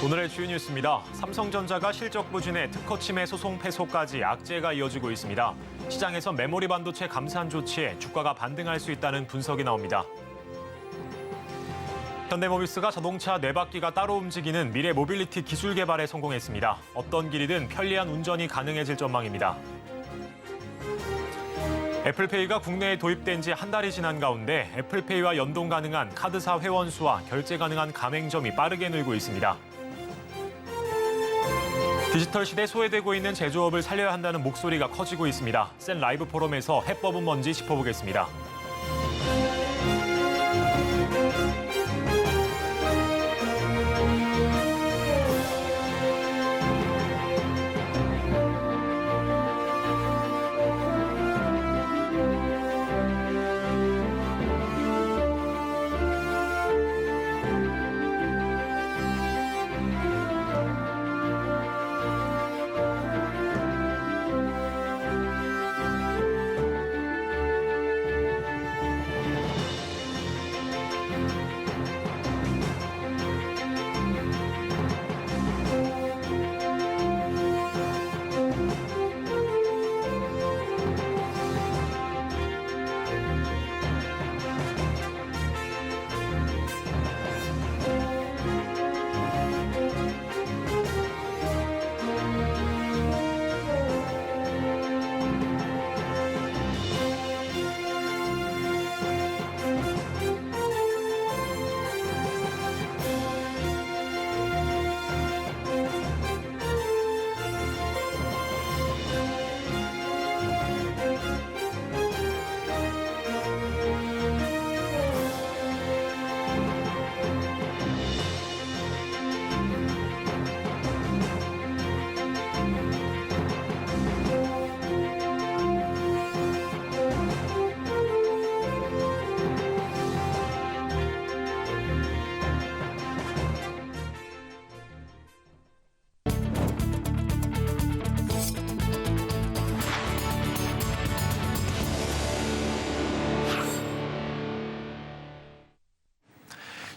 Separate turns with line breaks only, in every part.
오늘의 주요 뉴스입니다. 삼성전자가 실적 부진에 특허 침해 소송 패소까지 악재가 이어지고 있습니다. 시장에서 메모리 반도체 감산 조치에 주가가 반등할 수 있다는 분석이 나옵니다. 현대모비스가 자동차 네 바퀴가 따로 움직이는 미래 모빌리티 기술 개발에 성공했습니다. 어떤 길이든 편리한 운전이 가능해질 전망입니다. 애플페이가 국내에 도입된 지 한 달이 지난 가운데 애플페이와 연동 가능한 카드사 회원 수와 결제 가능한 가맹점이 빠르게 늘고 있습니다. 디지털 시대에 소외되고 있는 제조업을 살려야 한다는 목소리가 커지고 있습니다. 센 라이브 포럼에서 해법은 뭔지 짚어보겠습니다.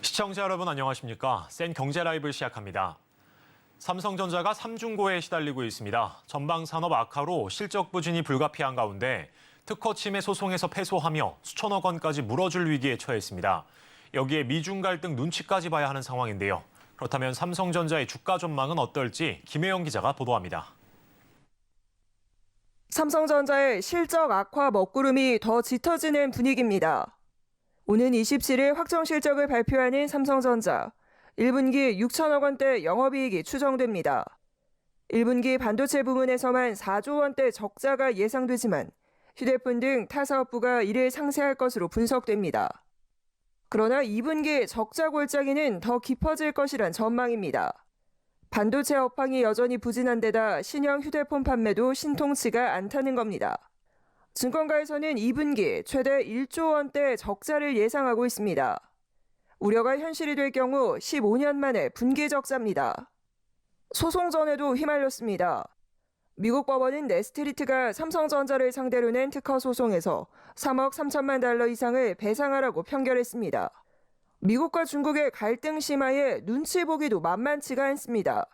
시청자 여러분 안녕하십니까? 센 경제 라이브를 시작합니다. 삼성전자가 삼중고에 시달리고 있습니다. 전방 산업 악화로 실적 부진이 불가피한 가운데 특허 침해 소송에서 패소하며 수천억 원까지 물어줄 위기에 처했습니다. 여기에 미중 갈등 눈치까지 봐야 하는 상황인데요. 그렇다면 삼성전자의 주가 전망은 어떨지 김혜영 기자가 보도합니다.
삼성전자의 실적 악화 먹구름이 더 짙어지는 분위기입니다. 오는 27일 확정 실적을 발표하는 삼성전자. 1분기 6천억 원대 영업이익이 추정됩니다. 1분기 반도체 부문에서만 4조 원대 적자가 예상되지만 휴대폰 등 타 사업부가 이를 상쇄할 것으로 분석됩니다. 그러나 2분기 적자 골짜기는 더 깊어질 것이란 전망입니다. 반도체 업황이 여전히 부진한 데다 신형 휴대폰 판매도 신통치가 않다는 겁니다. 증권가에서는 2분기 최대 1조 원대 적자를 예상하고 있습니다. 우려가 현실이 될 경우 15년 만에 분기 적자입니다. 소송 전에도 휘말렸습니다. 미국 법원은 네스트리트가 삼성전자를 상대로 낸 특허 소송에서 3억 3천만 달러 이상을 배상하라고 판결했습니다. 미국과 중국의 갈등 심화에 눈치 보기도 만만치가 않습니다.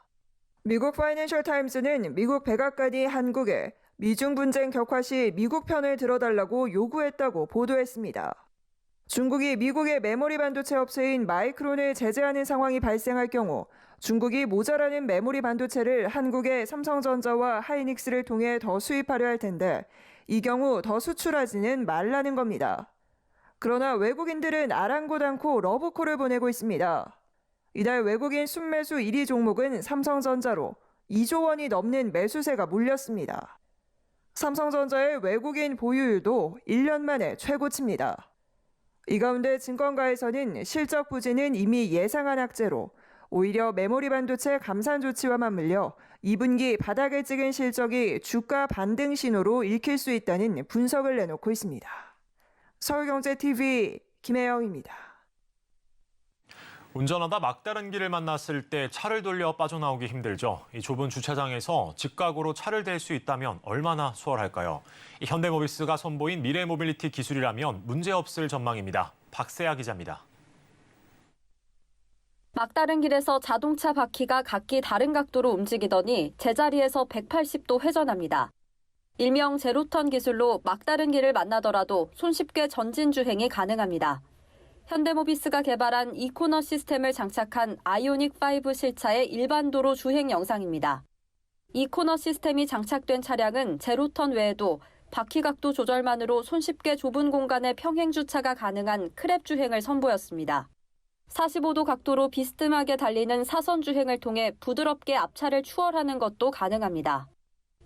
미국 파이낸셜 타임스는 미국 백악관이 한국에 미중 분쟁 격화 시 미국 편을 들어달라고 요구했다고 보도했습니다. 중국이 미국의 메모리 반도체 업체인 마이크론을 제재하는 상황이 발생할 경우 중국이 모자라는 메모리 반도체를 한국의 삼성전자와 하이닉스를 통해 더 수입하려 할 텐데 이 경우 더 수출하지는 말라는 겁니다. 그러나 외국인들은 아랑곳 않고 러브콜을 보내고 있습니다. 이달 외국인 순매수 1위 종목은 삼성전자로 2조 원이 넘는 매수세가 몰렸습니다. 삼성전자의 외국인 보유율도 1년 만에 최고치입니다. 이 가운데 증권가에서는 실적 부진은 이미 예상한 악재로 오히려 메모리 반도체 감산 조치와 맞물려 2분기 바닥을 찍은 실적이 주가 반등 신호로 읽힐 수 있다는 분석을 내놓고 있습니다. 서울경제TV 김혜영입니다.
운전하다 막다른 길을 만났을 때 차를 돌려 빠져나오기 힘들죠. 이 좁은 주차장에서 직각으로 차를 댈 수 있다면 얼마나 수월할까요? 이 현대모비스가 선보인 미래 모빌리티 기술이라면 문제없을 전망입니다. 박세아 기자입니다.
막다른 길에서 자동차 바퀴가 각기 다른 각도로 움직이더니 제자리에서 180도 회전합니다. 일명 제로턴 기술로 막다른 길을 만나더라도 손쉽게 전진 주행이 가능합니다. 현대모비스가 개발한 이코너 시스템을 장착한 아이오닉5 실차의 일반 도로 주행 영상입니다. 이코너 시스템이 장착된 차량은 제로턴 외에도 바퀴 각도 조절만으로 손쉽게 좁은 공간에 평행 주차가 가능한 크랩 주행을 선보였습니다. 45도 각도로 비스듬하게 달리는 사선 주행을 통해 부드럽게 앞차를 추월하는 것도 가능합니다.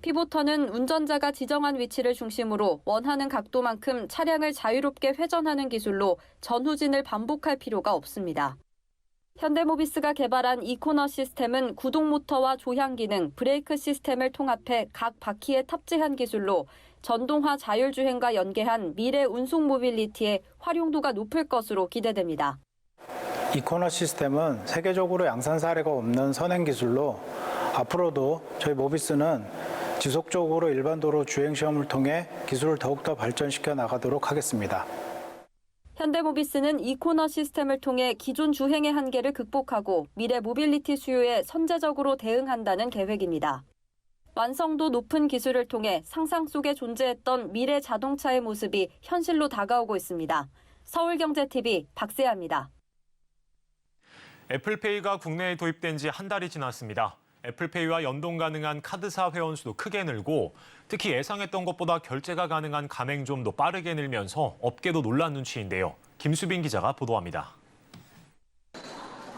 피보터는 운전자가 지정한 위치를 중심으로 원하는 각도만큼 차량을 자유롭게 회전하는 기술로 전후진을 반복할 필요가 없습니다. 현대모비스가 개발한 이코너 시스템은 구동 모터와 조향 기능, 브레이크 시스템을 통합해 각 바퀴에 탑재한 기술로 전동화 자율주행과 연계한 미래 운송 모빌리티의 활용도가 높을 것으로 기대됩니다.
이코너 시스템은 세계적으로 양산 사례가 없는 선행 기술로 앞으로도 저희 모비스는 지속적으로 일반 도로 주행 시험을 통해 기술을 더욱더 발전시켜 나가도록 하겠습니다.
현대모비스는 이코너 시스템을 통해 기존 주행의 한계를 극복하고 미래 모빌리티 수요에 선제적으로 대응한다는 계획입니다. 완성도 높은 기술을 통해 상상 속에 존재했던 미래 자동차의 모습이 현실로 다가오고 있습니다. 서울경제TV 박세아입니다.
애플페이가 국내에 도입된 지 한 달이 지났습니다. 애플페이와 연동 가능한 카드사 회원 수도 크게 늘고 특히 예상했던 것보다 결제가 가능한 가맹점도 빠르게 늘면서 업계도 놀란 눈치인데요. 김수빈 기자가 보도합니다.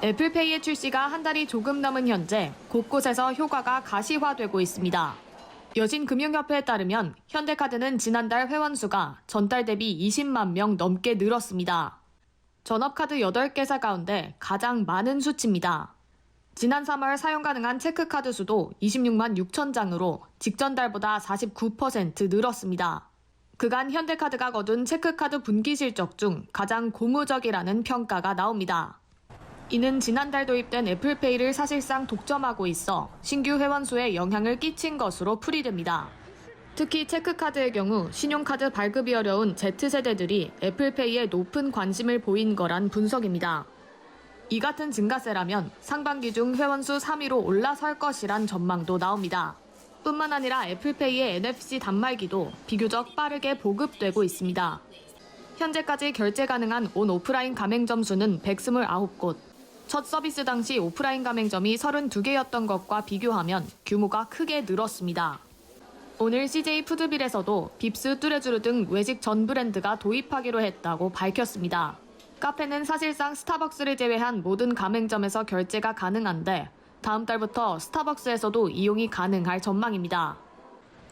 애플페이의 출시가 한 달이 조금 넘은 현재 곳곳에서 효과가 가시화되고 있습니다. 여신금융협회에 따르면 현대카드는 지난달 회원 수가 전달 대비 20만 명 넘게 늘었습니다. 전업카드 8개사 가운데 가장 많은 수치입니다. 지난 3월 사용 가능한 체크카드 수도 26만 6천 장으로 직전 달보다 49% 늘었습니다. 그간 현대카드가 거둔 체크카드 분기 실적 중 가장 고무적이라는 평가가 나옵니다. 이는 지난달 도입된 애플페이를 사실상 독점하고 있어 신규 회원 수에 영향을 끼친 것으로 풀이됩니다. 특히 체크카드의 경우 신용카드 발급이 어려운 Z세대들이 애플페이에 높은 관심을 보인 거란 분석입니다. 이 같은 증가세라면 상반기 중 회원 수 3위로 올라설 것이란 전망도 나옵니다. 뿐만 아니라 애플페이의 NFC 단말기도 비교적 빠르게 보급되고 있습니다. 현재까지 결제 가능한 온 오프라인 가맹점 수는 129곳. 첫 서비스 당시 오프라인 가맹점이 32개였던 것과 비교하면 규모가 크게 늘었습니다. 오늘 CJ 푸드빌에서도 빕스, 뚜레쥬르 등 외식 전 브랜드가 도입하기로 했다고 밝혔습니다. 카페는 사실상 스타벅스를 제외한 모든 가맹점에서 결제가 가능한데 다음 달부터 스타벅스에서도 이용이 가능할 전망입니다.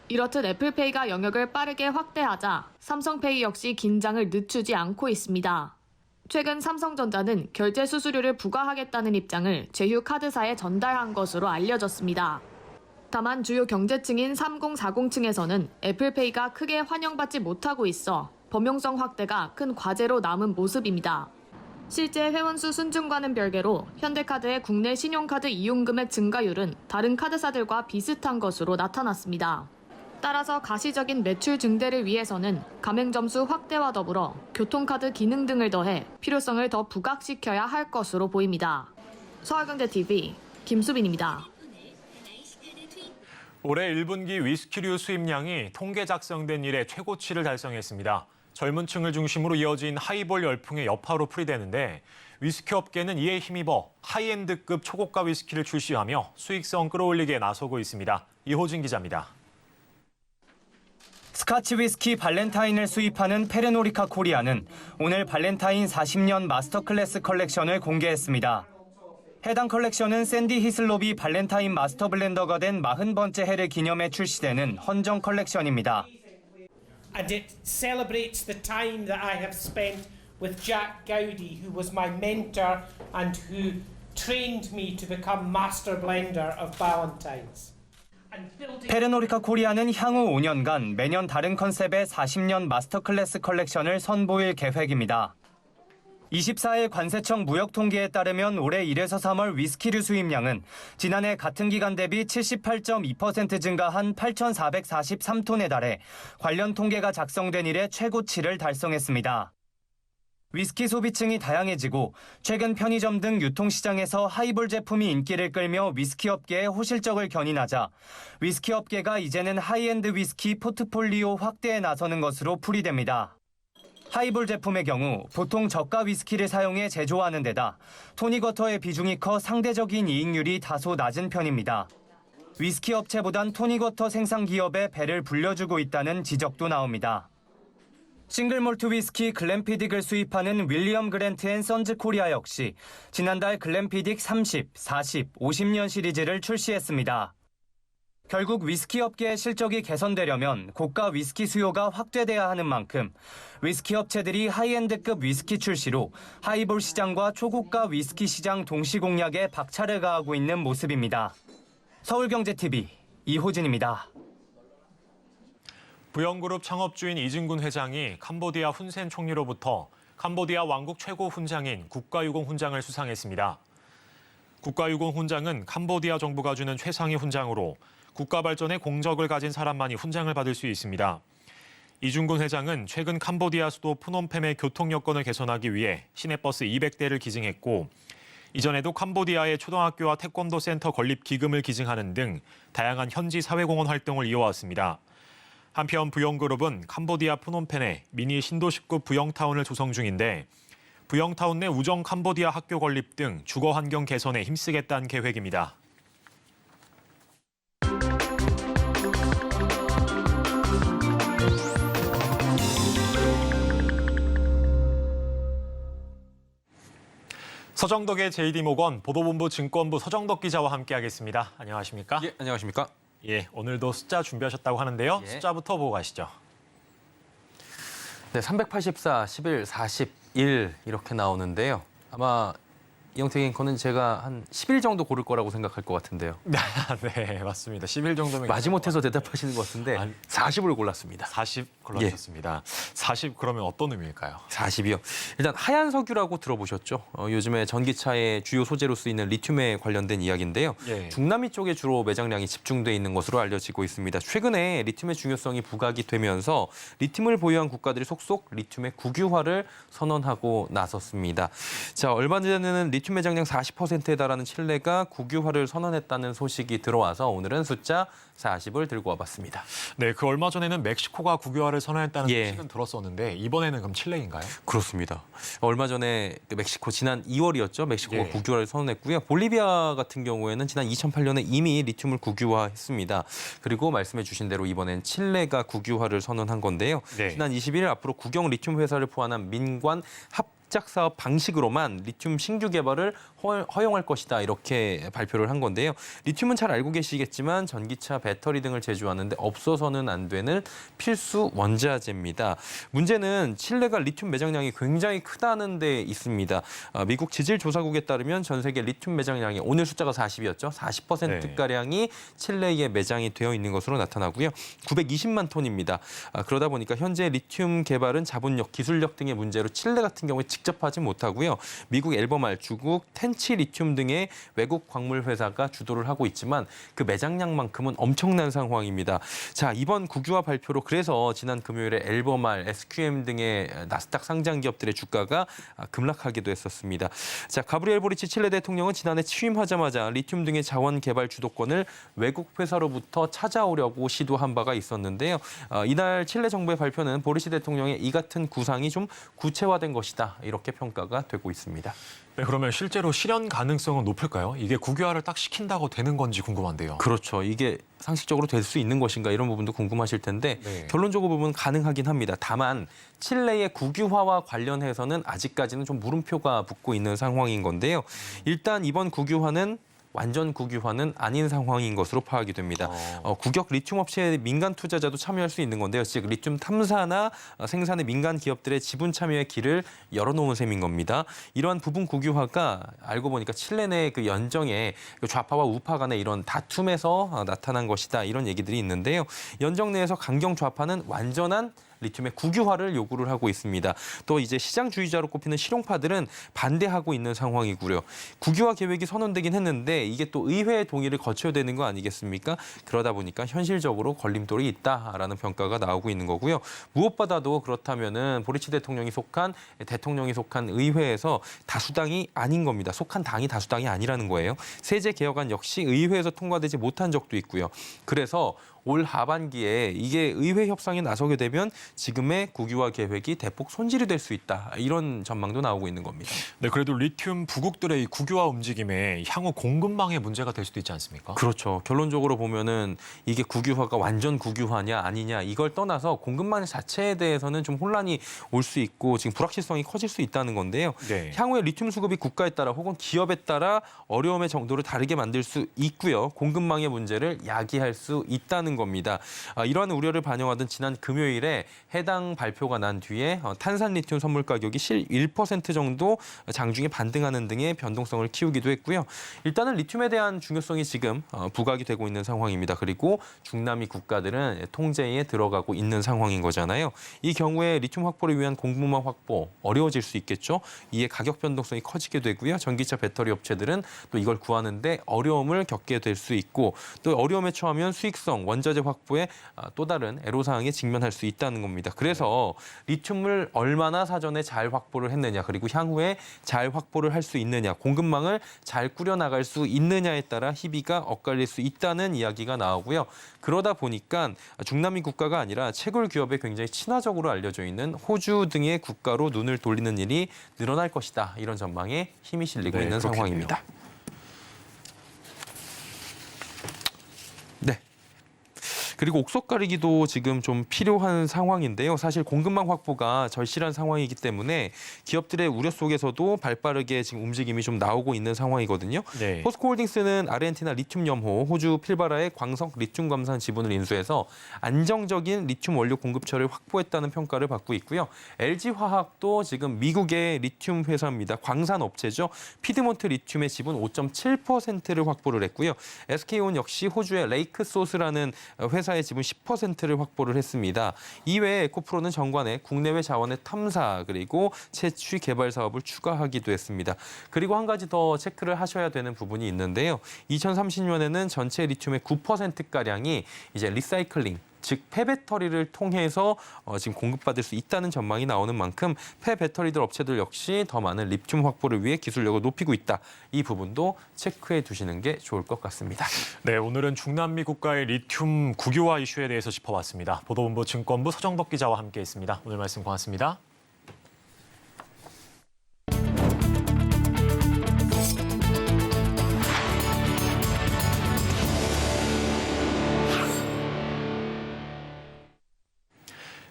이렇듯 애플페이가 영역을 빠르게 확대하자 삼성페이 역시 긴장을 늦추지 않고 있습니다. 최근 삼성전자는 결제 수수료를 부과하겠다는 입장을 제휴 카드사에 전달한 것으로 알려졌습니다. 다만 주요 경제층인 3040층에서는 애플페이가 크게 환영받지 못하고 있어 범용성 확대가 큰 과제로 남은 모습입니다. 실제 회원수 순증과는 별개로 현대카드의 국내 신용카드 이용금액 증가율은 다른 카드사들과 비슷한 것으로 나타났습니다. 따라서 가시적인 매출 증대를 위해서는 가맹점 수 확대와 더불어 교통카드 기능 등을 더해 필요성을 더 부각시켜야 할 것으로 보입니다. 서울경제TV 김수빈입니다.
올해 1분기 위스키류 수입량이 통계 작성된 이래 최고치를 달성했습니다. 젊은 층을 중심으로 이어진 하이볼 열풍의 여파로 풀이되는데 위스키 업계는 이에 힘입어 하이엔드급 초고가 위스키를 출시하며 수익성 끌어올리기에 나서고 있습니다. 이호진 기자입니다.
스카치 위스키 발렌타인을 수입하는 페르노리카 코리아는 오늘 발렌타인 40년 마스터 클래스 컬렉션을 공개했습니다. 해당 컬렉션은 샌디 히슬롭이 발렌타인 마스터 블렌더가 된 40번째 해를 기념해 출시되는 헌정 컬렉션입니다.
And it celebrates the time that I have spent with Jack Gowdy, who was my mentor and who trained me to become master blender of Ballantine's.
페르노리카 코리아는 향후 5년간 매년 다른 컨셉의 40년 마스터 클래스 컬렉션을 선보일 계획입니다. 24일 관세청 무역 통계에 따르면 올해 1에서 3월 위스키류 수입량은 지난해 같은 기간 대비 78.2% 증가한 8,443톤에 달해 관련 통계가 작성된 이래 최고치를 달성했습니다. 위스키 소비층이 다양해지고 최근 편의점 등 유통시장에서 하이볼 제품이 인기를 끌며 위스키 업계의 호실적을 견인하자 위스키 업계가 이제는 하이엔드 위스키 포트폴리오 확대에 나서는 것으로 풀이됩니다. 하이볼 제품의 경우 보통 저가 위스키를 사용해 제조하는 데다 토닉워터의 비중이 커 상대적인 이익률이 다소 낮은 편입니다. 위스키 업체보단 토닉워터 생산 기업에 배를 불려주고 있다는 지적도 나옵니다. 싱글몰트 위스키 글램피딕을 수입하는 윌리엄 그랜트 앤 선즈 코리아 역시 지난달 글램피딕 30, 40, 50년 시리즈를 출시했습니다. 결국 위스키 업계의 실적이 개선되려면 고가 위스키 수요가 확대돼야 하는 만큼 위스키 업체들이 하이엔드급 위스키 출시로 하이볼 시장과 초고가 위스키 시장 동시 공략에 박차를 가하고 있는 모습입니다. 서울경제TV 이호진입니다.
부영그룹 창업주인 이진군 회장이 캄보디아 훈센 총리로부터 캄보디아 왕국 최고 훈장인 국가유공 훈장을 수상했습니다. 국가유공 훈장은 캄보디아 정부가 주는 최상위 훈장으로 국가 발전에 공적을 가진 사람만이 훈장을 받을 수 있습니다. 이준군 회장은 최근 캄보디아 수도 프놈펜의 교통 여건을 개선하기 위해 시내버스 200대를 기증했고 이전에도 캄보디아의 초등학교와 태권도 센터 건립 기금을 기증하는 등 다양한 현지 사회공헌 활동을 이어왔습니다. 한편 부영그룹은 캄보디아 프놈펜에 미니 신도시급 부영타운을 조성 중인데 부영타운 내 우정 캄보디아 학교 건립 등 주거 환경 개선에 힘쓰겠다는 계획입니다. 서정덕의 JD모건 보도본부 증권부 서정덕 기자와 함께하겠습니다. 안녕하십니까?
예, 안녕하십니까?
예, 오늘도 숫자 준비하셨다고 하는데요.
예.
숫자부터 보고 가시죠.
네, 384, 11, 41 이렇게 나오는데요. 아마 이영택 앵커는 제가 한 10일 정도 고를 거라고 생각할 것 같은데요.
네, 맞습니다. 10일 정도면
마지못해서 대답하시는 것 같은데
아니,
40을 골랐습니다.
40 골라주셨습니다. 40 그러면 어떤 의미일까요?
40이요. 일단 하얀 석유라고 들어보셨죠? 요즘에 전기차의 주요 소재로 쓰이는 리튬에 관련된 이야기인데요.
예.
중남미 쪽에 주로 매장량이 집중돼 있는 것으로 알려지고 있습니다. 최근에 리튬의 중요성이 부각이 되면서 리튬을 보유한 국가들이 속속 리튬의 국유화를 선언하고 나섰습니다. 자, 얼마 전에는 리튬 매장량 40%에 달하는 칠레가 국유화를 선언했다는 소식이 들어와서 오늘은 숫자 40을 들고 와봤습니다.
네, 그 얼마 전에는 멕시코가 국유화를 선언했다는
예.
소식은 들었었는데 이번에는 그럼 칠레인가요?
그렇습니다. 얼마 전에 멕시코 지난 2월이었죠. 멕시코가
예.
국유화를 선언했고요. 볼리비아 같은 경우에는 지난 2008년에 이미 리튬을 국유화했습니다. 그리고 말씀해 주신 대로 이번엔 칠레가 국유화를 선언한 건데요.
네.
지난 21일 앞으로 국영 리튬 회사를 포함한 민관 합작 사업 방식으로만 리튬 신규 개발을 허용할 것이다 이렇게 발표를 한 건데요. 리튬은 잘 알고 계시겠지만 전기차, 배터리 등을 제조하는데 없어서는 안 되는 필수 원자재입니다. 문제는 칠레가 리튬 매장량이 굉장히 크다는 데 있습니다. 미국 지질조사국에 따르면 전 세계 리튬 매장량이 오늘 숫자가 40이었죠. 40%가량이 칠레에 매장이 되어 있는 것으로 나타나고요. 920만 톤입니다. 그러다 보니까 현재 리튬 개발은 자본력, 기술력 등의 문제로 칠레 같은 경우에 직접 하지 못하고요. 미국 엘버말, 중국 텐치 리튬 등의 외국 광물 회사가 주도를 하고 있지만 그 매장량만큼은 엄청난 상황입니다. 자, 이번 국유화 발표로 그래서 지난 금요일에 엘버말, SQM 등의 나스닥 상장 기업들의 주가가 급락하기도 했었습니다. 자, 가브리엘 보리치 칠레 대통령은 지난해 취임하자마자 리튬 등의 자원 개발 주도권을 외국 회사로부터 찾아오려고 시도한 바가 있었는데요. 이날 칠레 정부의 발표는 보리치 대통령의 이 같은 구상이 좀 구체화된 것이다. 이렇게 평가가 되고 있습니다.
네, 그러면 실제로 실현 가능성은 높을까요? 이게 국유화를 딱 시킨다고 되는 건지 궁금한데요.
그렇죠. 이게 상식적으로 될 수 있는 것인가 이런 부분도 궁금하실 텐데
네.
결론적으로 보면 가능하긴 합니다. 다만 칠레의 국유화와 관련해서는 아직까지는 좀 물음표가 붙고 있는 상황인 건데요. 일단 이번 국유화는 완전 국유화는 아닌 상황인 것으로 파악이 됩니다. 국역 리튬 업체의 민간 투자자도 참여할 수 있는 건데요. 즉 리튬 탐사나 생산의 민간 기업들의 지분 참여의 길을 열어놓은 셈인 겁니다. 이러한 부분 국유화가 알고 보니까 칠레 내 그 연정에 좌파와 우파 간의 이런 다툼에서 나타난 것이다. 이런 얘기들이 있는데요. 연정 내에서 강경 좌파는 완전한 리튬의 국유화를 요구를 하고 있습니다. 또 이제 시장주의자로 꼽히는 실용파들은 반대하고 있는 상황이고요. 국유화 계획이 선언되긴 했는데 이게 또 의회의 동의를 거쳐야 되는 거 아니겠습니까? 그러다 보니까 현실적으로 걸림돌이 있다라는 평가가 나오고 있는 거고요. 무엇보다도 그렇다면은 보리치 대통령이 속한 의회에서 다수당이 아닌 겁니다. 속한 당이 다수당이 아니라는 거예요. 세제 개혁안 역시 의회에서 통과되지 못한 적도 있고요. 그래서 올 하반기에 이게 의회 협상에 나서게 되면 지금의 국유화 계획이 대폭 손질이 될 수 있다. 이런 전망도 나오고 있는 겁니다.
네, 그래도 리튬 부국들의 이 국유화 움직임에 향후 공급망에 문제가 될 수도 있지 않습니까?
그렇죠. 결론적으로 보면은 이게 국유화가 완전 국유화냐 아니냐 이걸 떠나서 공급망 자체에 대해서는 좀 혼란이 올 수 있고 지금 불확실성이 커질 수 있다는 건데요.
네.
향후에 리튬 수급이 국가에 따라 혹은 기업에 따라 어려움의 정도를 다르게 만들 수 있고요. 공급망의 문제를 야기할 수 있다는 겁니다. 이러한 우려를 반영하던 지난 금요일에 해당 발표가 난 뒤에 탄산 리튬 선물 가격이 실 1% 정도 장중에 반등하는 등의 변동성을 키우기도 했고요. 일단은 리튬에 대한 중요성이 지금 부각이 되고 있는 상황입니다. 그리고 중남미 국가들은 통제에 들어가고 있는 상황인 거잖아요. 이 경우에 리튬 확보를 위한 공급망 확보 어려워질 수 있겠죠. 이에 가격 변동성이 커지게 되고요. 전기차 배터리 업체들은 또 이걸 구하는데 어려움을 겪게 될 수 있고 또 어려움에 처하면 수익성, 원자재 확보에 또 다른 애로사항에 직면할 수 있다는 겁니다. 그래서 리튬을 얼마나 사전에 잘 확보를 했느냐 그리고 향후에 잘 확보를 할 수 있느냐 공급망을 잘 꾸려나갈 수 있느냐에 따라 희비가 엇갈릴 수 있다는 이야기가 나오고요. 그러다 보니까 중남미 국가가 아니라 채굴 기업에 굉장히 친화적으로 알려져 있는 호주 등의 국가로 눈을 돌리는 일이 늘어날 것이다. 이런 전망에 힘이 실리고 있는
그렇겠네요.
상황입니다. 네. 그리고 옥석 가리기도 지금 좀 필요한 상황인데요. 사실 공급망 확보가 절실한 상황이기 때문에 기업들의 우려 속에서도 발빠르게 지금 움직임이 좀 나오고 있는 상황이거든요.
네.
포스코홀딩스는 아르헨티나 리튬 염호, 호주 필바라의 광석 리튬 감산 지분을 인수해서 안정적인 리튬 원료 공급처를 확보했다는 평가를 받고 있고요. LG화학도 지금 미국의 리튬 회사입니다. 광산 업체죠. 피드몬트 리튬의 지분 5.7%를 확보를 했고요. SK온 역시 호주의 레이크소스라는 회사의 지분 10%를 확보를 했습니다. 이외에 에코프로는 정관에 국내외 자원의 탐사 그리고 채취 개발 사업을 추가하기도 했습니다. 그리고 한 가지 더 체크를 하셔야 되는 부분이 있는데요. 2030년에는 전체 리튬의 9%가량이 이제 리사이클링 즉 폐배터리를 통해서 지금 공급받을 수 있다는 전망이 나오는 만큼 폐배터리들 업체들 역시 더 많은 리튬 확보를 위해 기술력을 높이고 있다. 이 부분도 체크해 두시는 게 좋을 것 같습니다.
네, 오늘은 중남미 국가의 리튬 국유화 이슈에 대해서 짚어봤습니다. 보도본부 증권부 서정덕 기자와 함께했습니다. 오늘 말씀 고맙습니다.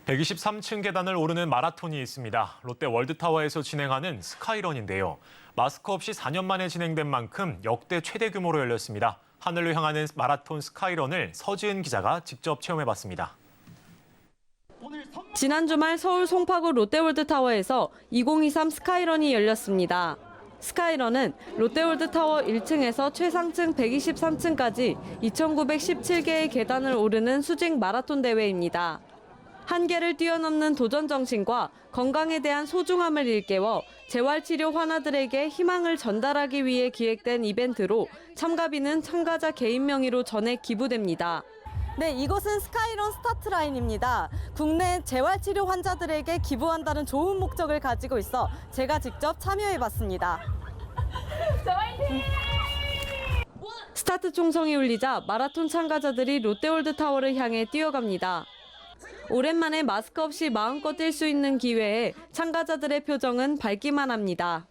(123층) 계단을 오르는 마라톤이 있습니다. 롯데 월드타워에서 진행하는 스카이런인데요. 마스크 없이 4년 만에 진행된 만큼 역대 최대 규모로 열렸습니다. 하늘로 향하는 마라톤 스카이런을 서지은 기자가 직접 체험해봤습니다.
지난 주말 서울 송파구 롯데월드타워에서 2023 스카이런이 열렸습니다. 스카이런은 롯데월드타워 1층에서 최상층 123층까지 2,917개의 계단을 오르는 수직 마라톤 대회입니다. 한계를 뛰어넘는 도전 정신과 건강에 대한 소중함을 일깨워 재활치료 환자들에게 희망을 전달하기 위해 기획된 이벤트로 참가비는 참가자 개인 명의로 전액 기부됩니다.
네, 이곳은 스카이런 스타트라인입니다. 국내 재활치료 환자들에게 기부한다는 좋은 목적을 가지고 있어 제가 직접 참여해봤습니다.
스타트 총성이 울리자 마라톤 참가자들이 롯데월드타워를 향해 뛰어갑니다. 오랜만에 마스크 없이 마음껏 뛸 수 있는 기회에 참가자들의 표정은 밝기만 합니다.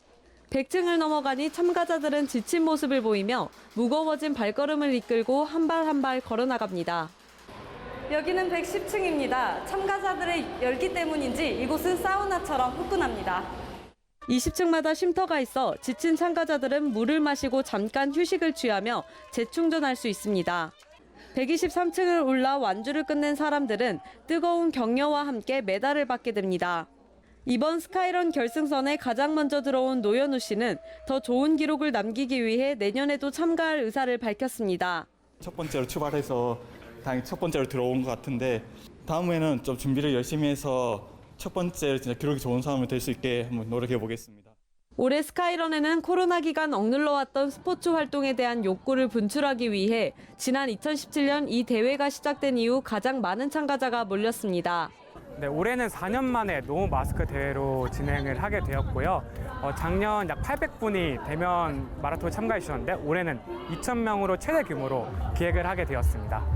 100층을 넘어가니 참가자들은 지친 모습을 보이며 무거워진 발걸음을 이끌고 한 발 한 발 걸어나갑니다. 여기는 110층입니다. 참가자들의 열기 때문인지 이곳은 사우나처럼 후끈합니다. 20층마다 쉼터가 있어 지친 참가자들은 물을 마시고 잠깐 휴식을 취하며 재충전할 수 있습니다. 123층을 올라 완주를 끝낸 사람들은 뜨거운 격려와 함께 메달을 받게 됩니다. 이번 스카이런 결승선에 가장 먼저 들어온 노현우 씨는 더 좋은 기록을 남기기 위해 내년에도 참가할 의사를 밝혔습니다.
첫 번째로 출발해서 당연히 첫 번째로 들어온 것 같은데 다음에는 좀 준비를 열심히 해서 첫 번째 진짜 기록이 좋은 사람이 될 수 있게 한번 노력해 보겠습니다.
올해 스카이런에는 코로나 기간 억눌러왔던 스포츠 활동에 대한 욕구를 분출하기 위해 지난 2017년 이 대회가 시작된 이후 가장 많은 참가자가 몰렸습니다.
네, 올해는 4년 만에 노 마스크 대회로 진행을 하게 되었고요. 작년 약 800분이 대면 마라톤에 참가해 주셨는데 올해는 2,000명으로 최대 규모로 기획을 하게 되었습니다.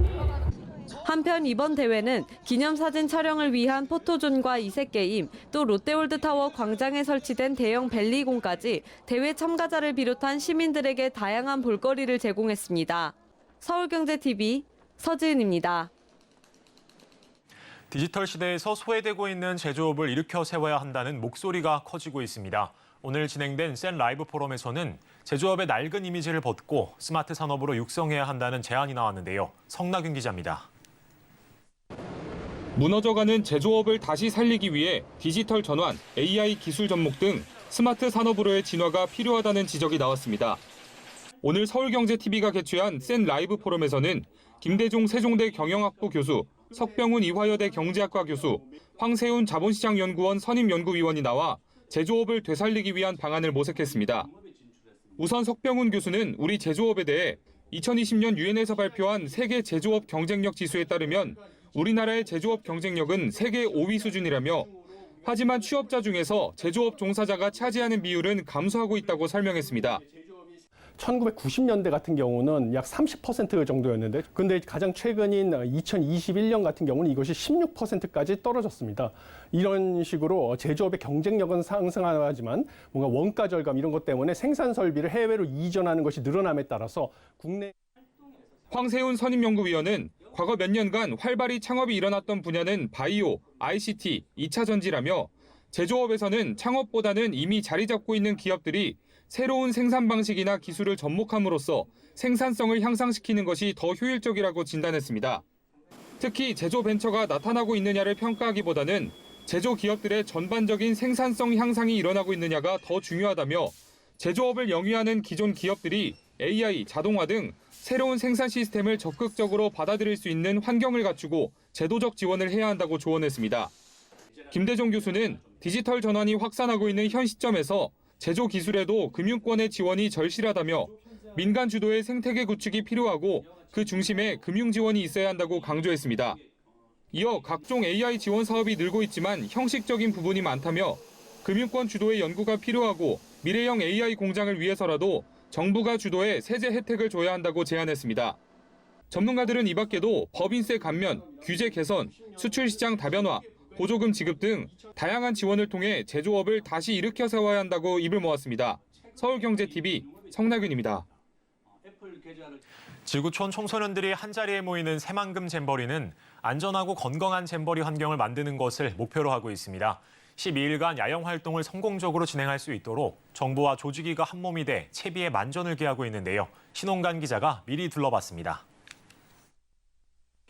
한편 이번 대회는 기념사진 촬영을 위한 포토존과 이색 게임, 또 롯데월드타워 광장에 설치된 대형 벨리공까지 대회 참가자를 비롯한 시민들에게 다양한 볼거리를 제공했습니다. 서울경제TV 서지은입니다.
디지털 시대에서 소외되고 있는 제조업을 일으켜 세워야 한다는 목소리가 커지고 있습니다. 오늘 진행된 센 라이브 포럼에서는 제조업의 낡은 이미지를 벗고 스마트 산업으로 육성해야 한다는 제안이 나왔는데요. 성나균 기자입니다.
무너져가는 제조업을 다시 살리기 위해 디지털 전환, AI 기술 접목 등 스마트 산업으로의 진화가 필요하다는 지적이 나왔습니다. 오늘 서울경제TV가 개최한 센 라이브 포럼에서는 김대종 세종대 경영학부 교수, 석병훈 이화여대 경제학과 교수, 황세훈 자본시장연구원 선임연구위원이 나와 제조업을 되살리기 위한 방안을 모색했습니다. 우선 석병훈 교수는 우리 제조업에 대해 2020년 유엔에서 발표한 세계 제조업 경쟁력 지수에 따르면 우리나라의 제조업 경쟁력은 세계 5위 수준이라며 하지만 취업자 중에서 제조업 종사자가 차지하는 비율은 감소하고 있다고 설명했습니다.
1990년대 같은 경우는 약 30% 정도였는데 근데 가장 최근인 2021년 같은 경우는 이것이 16%까지 떨어졌습니다. 이런 식으로 제조업의 경쟁력은 상승하지만 뭔가 원가 절감 이런 것 때문에 생산 설비를 해외로 이전하는 것이 늘어남에 따라서 국내
황세훈 선임연구위원은 과거 몇 년간 활발히 창업이 일어났던 분야는 바이오, ICT, 2차 전지라며 제조업에서는 창업보다는 이미 자리 잡고 있는 기업들이 새로운 생산 방식이나 기술을 접목함으로써 생산성을 향상시키는 것이 더 효율적이라고 진단했습니다. 특히 제조 벤처가 나타나고 있느냐를 평가하기보다는 제조 기업들의 전반적인 생산성 향상이 일어나고 있느냐가 더 중요하다며 제조업을 영위하는 기존 기업들이 AI, 자동화 등 새로운 생산 시스템을 적극적으로 받아들일 수 있는 환경을 갖추고 제도적 지원을 해야 한다고 조언했습니다. 김대종 교수는 디지털 전환이 확산하고 있는 현 시점에서 제조 기술에도 금융권의 지원이 절실하다며 민간 주도의 생태계 구축이 필요하고 그 중심에 금융 지원이 있어야 한다고 강조했습니다. 이어 각종 AI 지원 사업이 늘고 있지만 형식적인 부분이 많다며 금융권 주도의 연구가 필요하고 미래형 AI 공장을 위해서라도 정부가 주도해 세제 혜택을 줘야 한다고 제안했습니다. 전문가들은 이 밖에도 법인세 감면, 규제 개선, 수출 시장 다변화, 보조금 지급 등 다양한 지원을 통해 제조업을 다시 일으켜 세워야 한다고 입을 모았습니다. 서울경제TV 성나균입니다.
지구촌 청소년들이 한자리에 모이는 새만금 잼버리는 안전하고 건강한 잼버리 환경을 만드는 것을 목표로 하고 있습니다. 12일간 야영 활동을 성공적으로 진행할 수 있도록 정부와 조직위가 한몸이 돼 채비에 만전을 기하고 있는데요. 신홍관 기자가 미리 둘러봤습니다.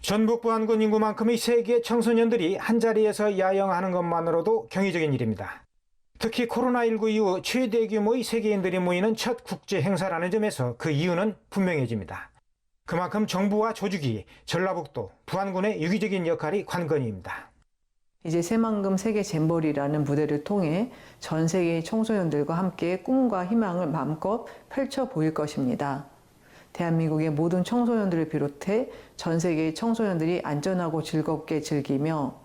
전북 부안군 인구만큼의 세계 청소년들이 한자리에서 야영하는 것만으로도 경이적인 일입니다. 특히 코로나19 이후 최대 규모의 세계인들이 모이는 첫 국제 행사라는 점에서 그 이유는 분명해집니다. 그만큼 정부와 조직위, 전라북도, 부안군의 유기적인 역할이 관건입니다.
이제 새만금 세계 잼버리라는 무대를 통해 전 세계의 청소년들과 함께 꿈과 희망을 마음껏 펼쳐 보일 것입니다. 대한민국의 모든 청소년들을 비롯해 전 세계의 청소년들이 안전하고 즐겁게 즐기며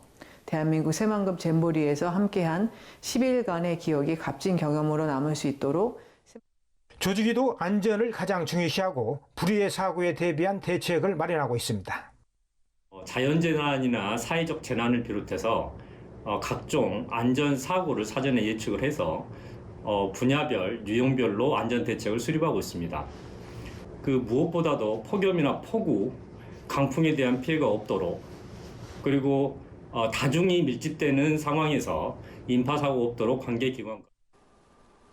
대한민국 새만금 잼버리에서 함께한 10일간의 기억이 값진 경험으로 남을 수 있도록
조직위도 안전을 가장 중요시하고 불의의 사고에 대비한 대책을 마련하고 있습니다.
자연재난이나 사회적 재난을 비롯해서 각종 안전사고를 사전에 예측을 해서 분야별, 유형별로 안전대책을 수립하고 있습니다. 그 무엇보다도 폭염이나 폭우, 강풍에 대한 피해가 없도록 그리고 다중이 밀집되는 상황에서 인파사고 없도록 관계기관과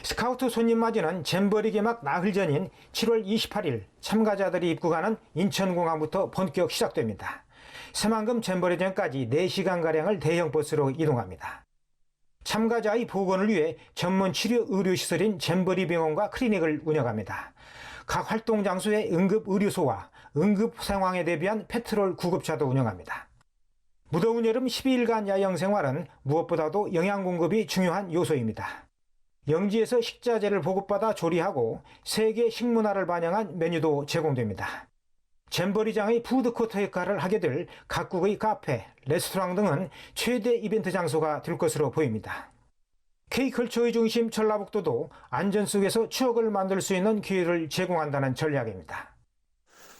스카우트 손님 맞이는 잼버리 개막 나흘 전인 7월 28일 참가자들이 입국하는 인천공항부터 본격 시작됩니다. 새만금 잼버리전까지 4시간가량을 대형 버스로 이동합니다. 참가자의 보건을 위해 전문 치료 의료시설인 잼버리 병원과 클리닉을 운영합니다. 각 활동 장소에 응급 의료소와 응급 상황에 대비한 페트롤 구급차도 운영합니다. 무더운 여름 12일간 야영 생활은 무엇보다도 영양 공급이 중요한 요소입니다. 영지에서 식자재를 보급받아 조리하고 세계 식문화를 반영한 메뉴도 제공됩니다. 잼버리장의 푸드코트 역할을 하게 될 각국의 카페, 레스토랑 등은 최대 이벤트 장소가 될 것으로 보입니다. K컬처의 중심 전라북도도 안전 속에서 추억을 만들 수 있는 기회를 제공한다는 전략입니다.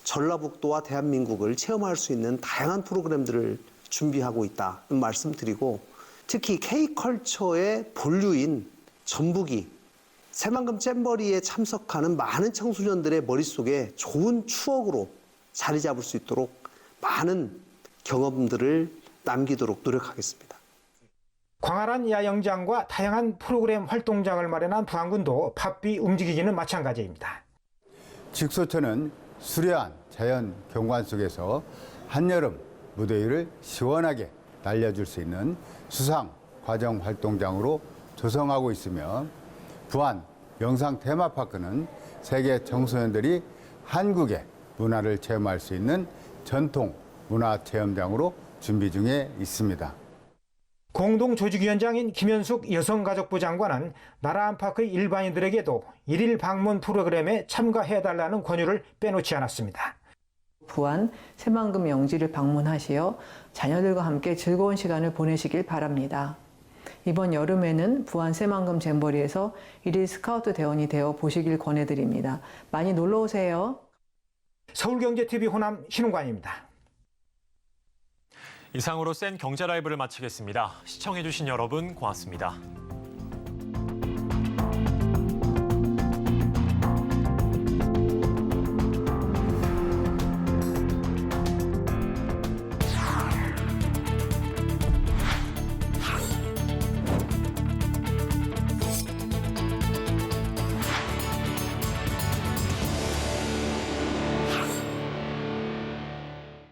전라북도와 대한민국을 체험할 수 있는 다양한 프로그램들을 준비하고 있다는 말씀드리고, 특히 K컬처의 본류인 전북이 새만금 잼버리에 참석하는 많은 청소년들의 머릿속에 좋은 추억으로 자리 잡을 수 있도록 많은 경험들을 남기도록 노력하겠습니다.
광활한 야영장과 다양한 프로그램 활동장을 마련한 부안군도 바삐 움직이기는 마찬가지입니다.
직소천은 수려한 자연 경관 속에서 한여름 무더위를 시원하게 날려줄 수 있는 수상 과정 활동장으로 조성하고 있으며, 부안 영상 테마파크는 세계 청소년들이 한국의 문화를 체험할 수 있는 전통 문화 체험장으로 준비 중에 있습니다.
공동조직위원장인 김현숙 여성가족부 장관은 나라안파크의 일반인들에게도 일일 방문 프로그램에 참가해달라는 권유를 빼놓지 않았습니다.
부안 새만금 영지를 방문하시어 자녀들과 함께 즐거운 시간을 보내시길 바랍니다. 이번 여름에는 부안 새만금 잼버리에서 일일 스카우트 대원이 되어 보시길 권해드립니다. 많이 놀러오세요.
서울경제TV 호남 신웅관입니다.
이상으로 센 경제 라이브를 마치겠습니다. 시청해주신 여러분 고맙습니다.